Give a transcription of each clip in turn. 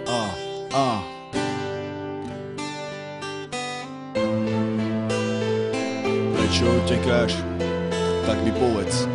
a, a. Prečo utekáš? Tak mi povedz.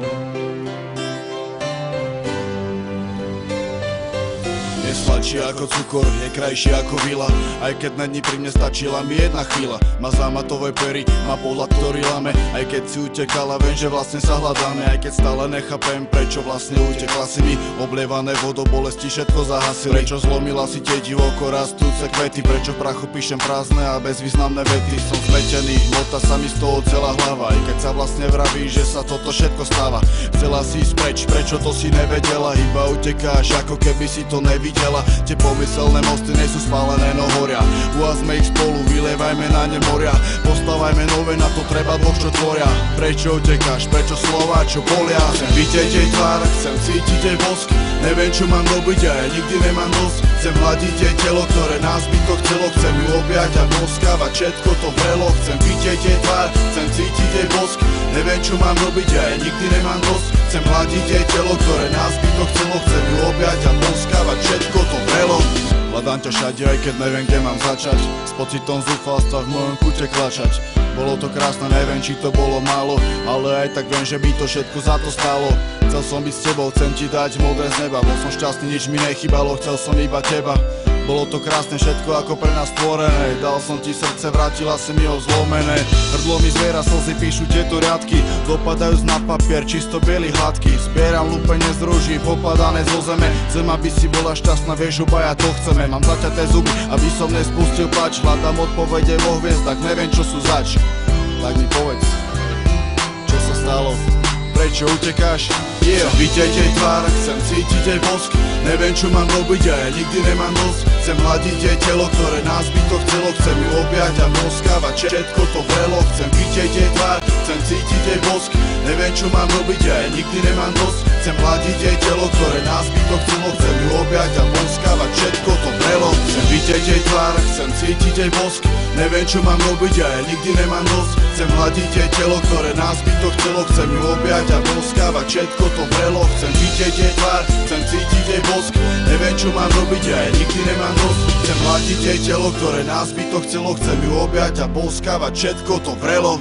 Sladší ako cukor, je krajší ako vila. Aj keď na dní pri mne stačila mi jedna chvíľa. Má zámatové pery, má pohľad, ktorý lame. Aj keď si utekala, viem, že vlastne sa hľadáme. Aj keď stále nechápem, prečo vlastne utekla si mi. Oblievané vodou bolesti všetko zahasili. Prečo zlomila si tie divoko rastúce kvety. Prečo v prachu píšem prázdne a bezvýznamné vety. Som zmetený, mota sa mi z toho celá hlava. Aj keď sa vlastne vraví, že sa toto všetko stáva. Chcela si ísť preč, prečo to si nevedela. Iba utekáš, ako keby si to nevidela. Tie pomyselné mosty nie sú spálené, no horia. Uazme ich spolu, vylievajme na ne moria. Postavajme nové, na to treba dvoch, čo tvoria. Prečo utekáš, prečo slova, čo bolia. Chcem vidieť jej tvár, chcem cítiť jej bosk. Neviem, čo mám robiť a ja nikdy nemám dosť. Chcem hľadiť jej telo, ktoré nás by to chcelo. Chcem ju objať a boskávať, všetko to vrelo. Chcem vidieť jej tvár, chcem cítiť jej bosk. Neviem, čo mám robiť a ja nikdy nemám dosť. Chcem hľadiť jej telo, ktoré nás by to chcelo. Chcem ju objať a boskávať, všetko to vrelo. Hľadám ťa všade, aj keď neviem, kde mám začať. S pocitom zúfalstva v mojom kute klačať. Bolo to krásne, neviem, či to bolo málo, ale aj tak viem, že by to všetko za to stálo. Chcel som byť s tebou, chcem ti dať modré z neba. Bol som šťastný, nič mi nechybalo, chcel som iba teba. Bolo to krásne všetko ako pre nás stvorené. Dal som ti srdce, vrátila si mi ho zlomené. Hrdlo mi zviera, slzy píšu tieto riadky. Dopadajú na papier, čisto biely hladký. Zbieram lúpenie z rúží, popadané zo zeme. Chcem, aby si bola šťastná, vieš, obaja to chceme. Mám zaťaté zuby, aby som nespustil plač. Hľadám odpovede vo hviezdach, neviem, čo sú zač. Tak mi povedz, čo sa stalo? Prečo utekáš? Chcem vidieť jej tvár, chcem cítiť jej bosk. Neviem, čo mám robiť a ja nikdy nemám dosť. Chcem hľadiť jej telo, ktoré nás by to chcelo. Chcem ju objať a boskávať, všetko to vrelo. Chcem vidieť jej tvár, chcem cítiť jej bosk. Neviem, čo mám robiť a ja nikdy nemám dosť. Chcem hľadiť jej telo, ktoré nás by to chcelo. Chcem ju objať a boskávať, všetko to vrelo. Chcem vidieť jej tvár, chcem cítiť jej bosk. Neviem, čo mám robiť a ja nikdy nemám dosť. Chcem hľadiť jej telo, ktoré nás by to chcelo. Chcem ju objať a boskávať, všetko to vrelo. Chcem vidieť jej tvár, chcem cítiť jej bosk. Neviem, čo mám robiť a ja nikdy nemám dosť. Chcem hľadiť jej telo, ktoré nás by to chcelo. Chcem ju objať a boskávať, všetko to vrelo.